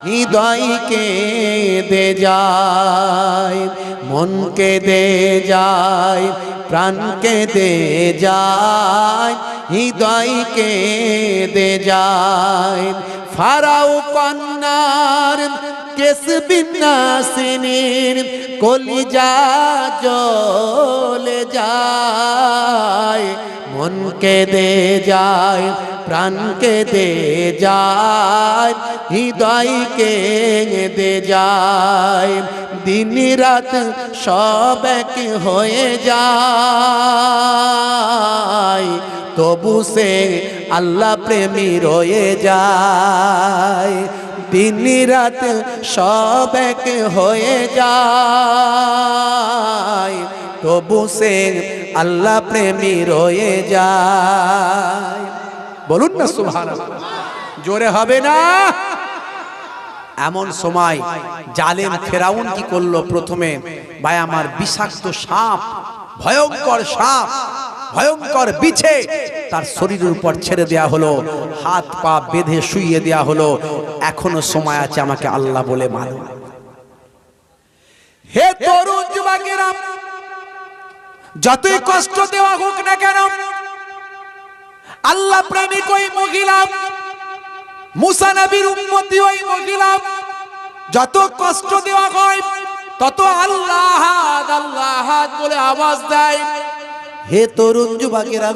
হৃদয়কে দে যায়, মনকে দে যায়, প্রাণকে দে যায়, হৃদয়কে দে যায়। ফারাও কন্যার কেস বিন্যাসিনীর কলিজা জ্বলে যায়, মনকে দে যায়, প্রাণকে দে যায়, হৃদয়কে দে যায়। দিন রাত সব এক হয়ে যায়, তবু সে আল্লাহ প্রেমী রয়ে যায়। দিন রাত সব এক হয়ে যায়, তবু সে আল্লাহ প্রেমী রয়ে যায়। বলুন না সুবহানাল্লাহ, জোরে হবে না? এমন সময় জালেম ফেরাউন কি করলো? প্রথমে ভাই আমার বিষাক্ত সাপ, ভয়ঙ্কর সাপ, ভয়ঙ্কর বিছে তার শরীরের উপর ছেড়ে দেয়া হলো, হাত পা বেঁধে শুইয়ে দেয়া হলো। এখনো সময় আছে, আমাকে আল্লাহ বলে মানো। হে তরুণ যুবকেরা, যতই কষ্ট দেওয়া হোক না কেন, আল্লাহ প্রেমিক ওই মহিলা, মুসা নবীর উম্মতি ওই মহিলা, যত কষ্ট দেওয়া হয় তত আল্লাহ আল্লাহ বলে আওয়াজ দেয়। হে তরুণ যুবকেরা,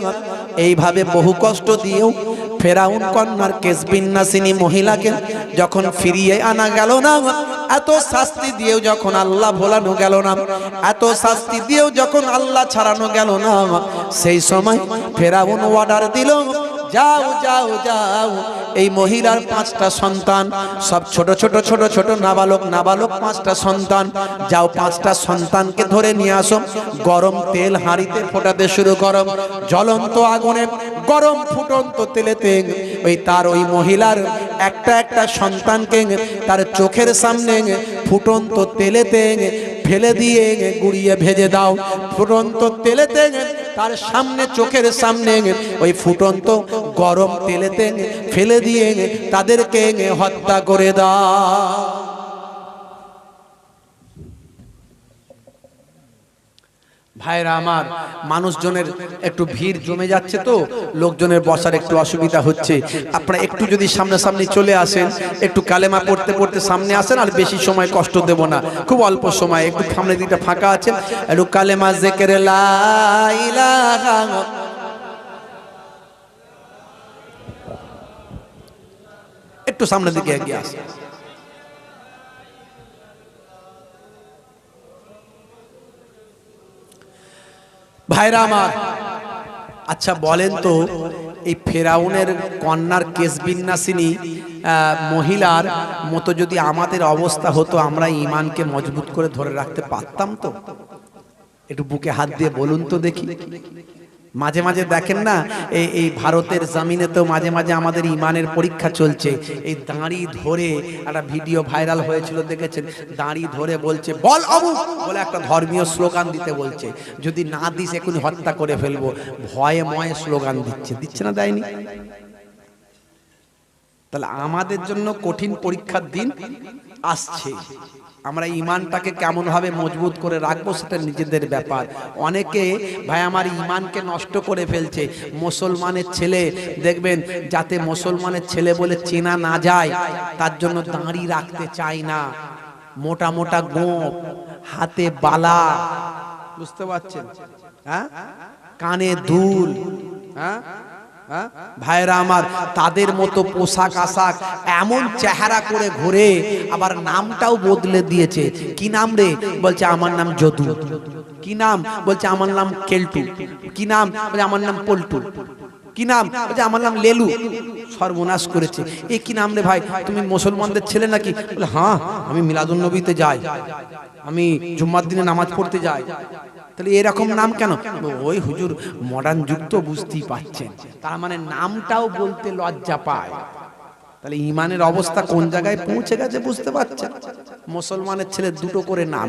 এইভাবে বহু কষ্ট দিয়েও ফেরাউন কন্যার কেস বিন্যাসিনী মহিলাকে যখন ফিরিয়ে আনা গেল না, এত শাস্তি দিয়েও যখন আল্লাহ ভোলানো গেল না, এত শাস্তি দিয়েও যখন আল্লাহ ছাড়ানো গেল না, সেই সময় ফেরাউন অর্ডার দিল, যাও যাও যাও, এই মহিলার 5টা সন্তান, সব ছোট ছোট ছোট ছোট নাবালক নাবালক 5টা সন্তান, যাও 5টা সন্তানকে ধরে নিয়ে আসো, গরম তেল হাঁড়িতে ফোটাতে শুরু করো, জ্বলন্ত আগুনে গরম ফুটন্ত তেলেতে ওই মহিলার একটা একটা সন্তানকে তার চোখের সামনে ফুটন্ত তেলেতে ফেলে দিয়ে গুড়িয়ে ভেজে দাও। ফুটন্ত তেলেতে তার সামনে, চোখের সামনে ওই ফুটন্ত গরম তেলেতে ফেলে দিয়ে তাদেরকে হত্যা করে দাও। ভাইরা আমার, মানুষজনের একটু ভিড় জমে যাচ্ছে, তো লোকজনের বসার একটু অসুবিধা হচ্ছে। আপনারা একটু যদি সামনাসামনি চলে আসেন, একটু কালেমা পড়তে পড়তে সামনে আসেন, আর বেশি সময় কষ্ট দেব না, খুব অল্প সময়, একটু সামনের দিকটা ফাঁকা আছে, একটু কালেমা জিকিরে লা ইলাহা, একটু সামনের দিকে এগিয়ে আসেন। ভাইরা আমার, আচ্ছা বলেন তো, এই ফেরাউনের কন্যার কেস বিন্যাসিনী মহিলার মতো যদি আমাদের অবস্থা হতো, আমরা ঈমানকে মজবুত করে ধরে রাখতে পারতাম তো? একটু বুকে হাত দিয়ে বলুন তো দেখি। মাঝে মাঝে দেখেন না, এই ভারতের জমিনেতেও মাঝে মাঝে আমাদের ঈমানের পরীক্ষা চলছে। এই দাঁড়ি ধরে একটা ভিডিও ভাইরাল হয়েছিল, দেখেছেন? দাঁড়ি ধরে বলছে বল আবু বলে একটা ধর্মীয় স্লোগান দিতে বলছে, যদি না দিস এখনই হত্যা করে ফেলবো, ভয়ে ময়ে স্লোগান দিচ্ছে না, দেয়নি? তাহলে আমাদের জন্য কঠিন পরীক্ষার দিন আসছে। আমরা ঈমানটাকে কেমন ভাবে মজবুত করে রাখবো সেটা নিজেদের ব্যাপার। অনেকে ভাই আমার ঈমানকে নষ্ট করে ফেলছে। মুসলমানের ছেলে দেখবেন, যাতে মুসলমানের ছেলে বলে চেনা না যায়, তার জন্য দাঁড়ি রাখতে চায় না, মোটা মোটা গোঁফ, হাতে বালা, বুঝতে পারছেন? হ্যাঁ, কানে দুল, হ্যাঁ ভাইরা আমার, তাদের মতো পোশাক আশাক, এমন চেহারা করে ঘুরে, আবার নামটাও বদলে দিয়েছে। কি নাম রে? বলছে আমার নাম যদু। কি নাম? বলছে আমার নাম কেলটু। কি নাম? বলছে আমার নাম পল্টু। কি নাম? বলছে আমার নাম লেলু। সর্বনাশ করেছে। এ কি নাম রে ভাই? তুমি মুসলমানদের ছেলে নাকি? বলে হ্যাঁ, আমি মিলাদুন নবীতে যাই, আমি জুম্মার দিনে নামাজ পড়তে যাই। তাহলে এরকম নাম কেন? ওই হুজুর মডার্ন যুগ তো, বুঝতেই পারছেন। তার মানে নামটাও বলতে লজ্জা পায়। তাহলে ঈমানের অবস্থা কোন জায়গায় পৌঁছে গেছে বুঝতে পারছেন? মুসলমানের ছেলে দুটো করে নাম,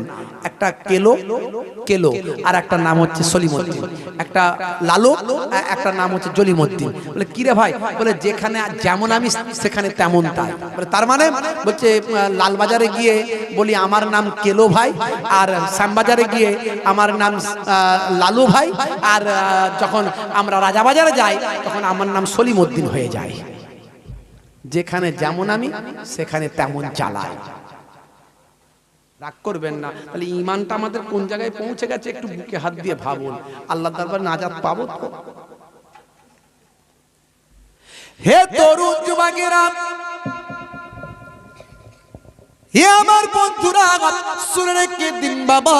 একটা কেলো কেলো আর একটা নাম হচ্ছে সলিমুদ্দিন, একটা লালু একটা নাম হচ্ছে জলিমুদ্দিন। বলে কিরে ভাই? বলে যেখানে যেমন আমি সেখানে তেমন তাই। বলে তার মানে? বলছে লালবাজারে গিয়ে বলি আমার নাম কেলো ভাই, আর শ্যামবাজারে গিয়ে আমার নাম লালু ভাই, আর যখন আমরা রাজাবাজারে যাই তখন আমার নাম সলিমুদ্দিন হয়ে যায়। যেখানে যেমন আমি সেখানে তেমন চালাই। রাগ করবেন না। তাহলে ঈমানটা আমাদের কোন জায়গায় পৌঁছে গেছে একটু বুকে হাত দিয়ে ভাবুন। আল্লাহর দরবারে নাজাত পাবো তো? হে তরুণ যুবকেরা, হে আমার বন্ধুরা, শুনে রেখে দিন বাবা,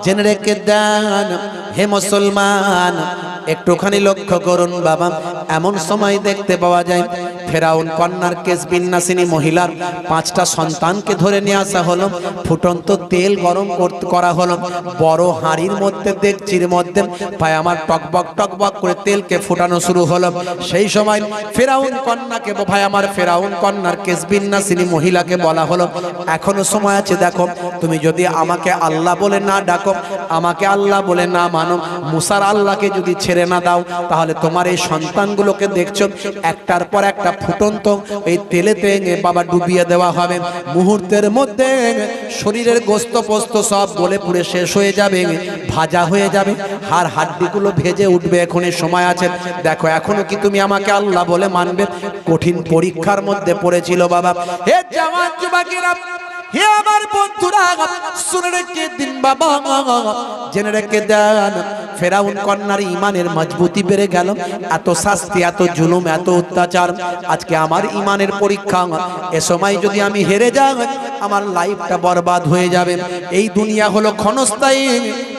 জেনে রেখে দেন। হে মুসলমান, একটুখানি লক্ষ্য করুন বাবা। এমন সময় দেখতে পাওয়া যায় ফেরাউন কন্যার কেস বিন্যাসিনী মহিলার 5টা সন্তানকে ধরে নিয়ে আসা হলো। ফুটন্ত তেল গরম করা হলো। বড় হাঁড়ির মধ্যে দেখছির মধ্যে ভাই আমার টকবক টকবক করে তেলকে ফুটানো শুরু হলো। সেই সময় ফেরাউন কন্যাকে, ভাই আমার ফেরাউন কন্যার কেস বিন্যাসিনী মহিলাকে বলা হলো, এখনো সময় আছে, দেখো তুমি যদি আমাকে আল্লাহ বলে না ডাকো, আমাকে আল্লাহ বলে না মানো, মুসার আল্লাহকে যদি ছেড়ে না দাও, তাহলে তোমার এই সন্তানগুলোকে দেখছো একটার পর একটা ফুটন্ত এই তেলেতে বাবা ডুবিয়ে দেওয়া হবে। মুহূর্তের মধ্যে শরীরের গোস্ত পোস্ত সব গলে পুড়ে শেষ হয়ে যাবে, ভাজা হয়ে যাবে, হাড় হাড্ডিগুলো ভেজে উঠবে। এখনই সময় আছে, দেখো এখনো কি তুমি আমাকে আল্লাহ বলে মানবে? কঠিন পরীক্ষার মধ্যে পড়েছিল বাবা। হে জওয়ান যুবকেরা, হে আমার বন্ধুরা, শুনে রেখে দিন বাবা, জেনে রেখে দেন। ফেরাউন কন্যার ইমানের মজবুতি বেড়ে গেল। এত শাস্তি, এত জুলুম, এত অত্যাচার, আজকে আমার ইমানের পরীক্ষা। এ সময় যদি আমি হেরে যাই, আমার লাইফটা বরবাদ হয়ে যাবে। এই দুনিয়া হলো ক্ষণস্থায়ী,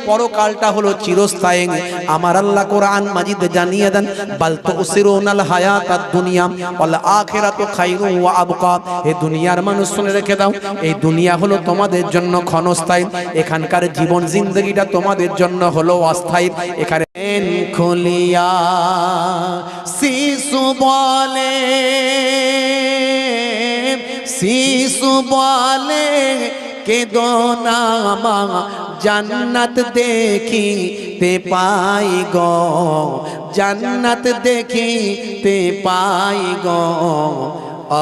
পরকালটা হলো চিরস্থায়ী। আমার আল্লাহ কোরআন মাজিদে জানিয়ে দেন, বাল তুসিরুনাল হায়াতাদ দুনিয়া ওয়াল আখিরাতু খায়রুন ওয়া আবকা। এই দুনিয়ার মানুষ শুনে রেখে দাও, এই দুনিয়া হলো তোমাদের জন্য ক্ষণস্থায়ী, এখানকার জীবন জিন্দগিটা তোমাদের জন্য হলো অস্থায়ী। এখানে খুলিয়া শিশু বলে, শিশু বলে কেদো না মা, জান্নাত দেখিতে পাই গো, জান্নাত দেখিতে পাই গো।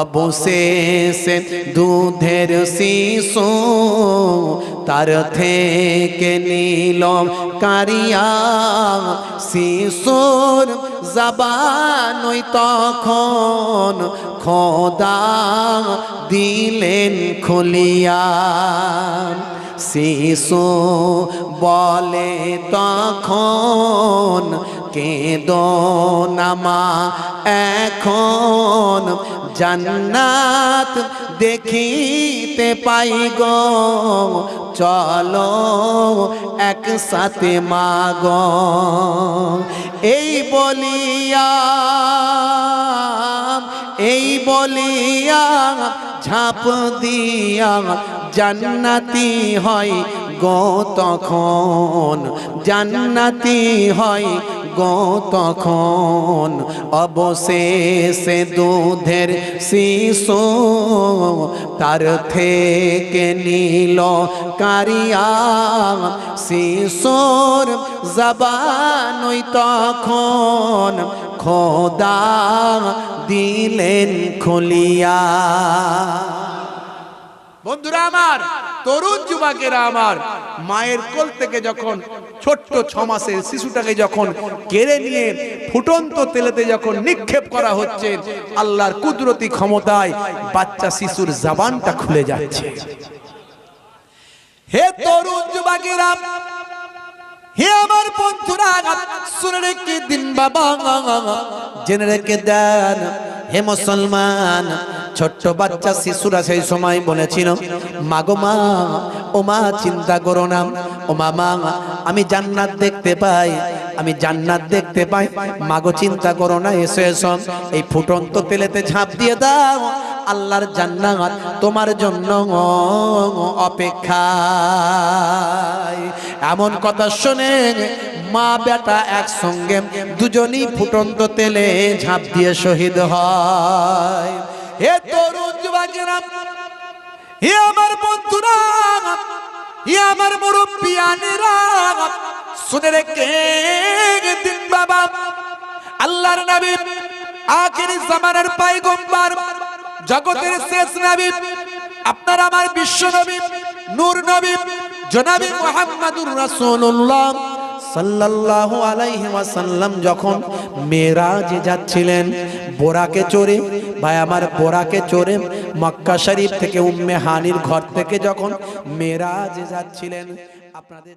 অবশেষে দুধের শিশু তার থেকে নিল কারিয়া, শিশুর জবানই তখন খোদা দিলেন খুলিয়া। শিশু বলে তখন কেদো না মা, এখন জান্নাত দেখিতে পাই গো, চলো একসাথে মাগো। এই বলিয়া, এই বলিয়া ঝাঁপ দিয়া জান্নাতি হয় গো তখন, জান্নাতি হয় গো তখন। অবশেষে দুধের শিশু তার থেকে নিল কারিয়া, শিশুর জবানই তখন খোদা দিলেন খুলিয়া। বন্ধুরা আমার, তরুণ যুবকেরা আমার, মায়ের কোল থেকে যখন ছোট্ট 6 মাসের শিশুটাকে যখন কেড়ে নিয়ে ফুটন্ত তেলেতে যখন নিক্ষেপ করা হচ্ছে, আল্লাহর কুদরতি ক্ষমতায় বাচ্চা শিশুর জবানটা খুলে যাচ্ছে। হে তরুণ যুবকেরা, হে আমার বন্ধুরা, শুনে রেখে দিন বাবা, জেনে রেখে দেন। হে মুসলমান, ছোট্ট বাচ্চা শিশুরা সেই সময় বলেছিল, মাগো মা, ও মা চিন্তা করো না, ও মা, আমি জান্নাত দেখতে পাই, আমি জান্নাত দেখতে পাই, মাগো চিন্তা করো না, এসো এসো, এই ফুটন্ত তেলেতে ঝাঁপ দিয়ে দাও, আল্লাহর জান্নাত তোমার জন্য অপেক্ষা। এমন কথা শুনে মা বেটা একসঙ্গে দুজনই ফুটন্ত তেলে ঝাঁপ দিয়ে শহীদ হয়। হে তরুণ যুবকেরা, হে আমার বন্ধুরা, হে আমার মুরব্বিয়ানেরা, শুনে রেখে দিন বাবা, আল্লাহর নবী, আখিরি জামানার পয়গম্বর, জগতের শেষ নবী, আপনার আমার বিশ্ব নবী, নূর নবী, জনাবে মুহাম্মদুর রাসূলুল্লাহ সাল্লাল্লাহু আলাইহি ওয়াসাল্লাম যখন মেরাজে যাচ্ছিলেন বোরাকে চড়ে, ভাই আমার বোরাকে চড়ে মক্কা শরীফ থেকে উম্মে হানির ঘর থেকে যখন মেরাজে যাচ্ছিলেন, আপনাদের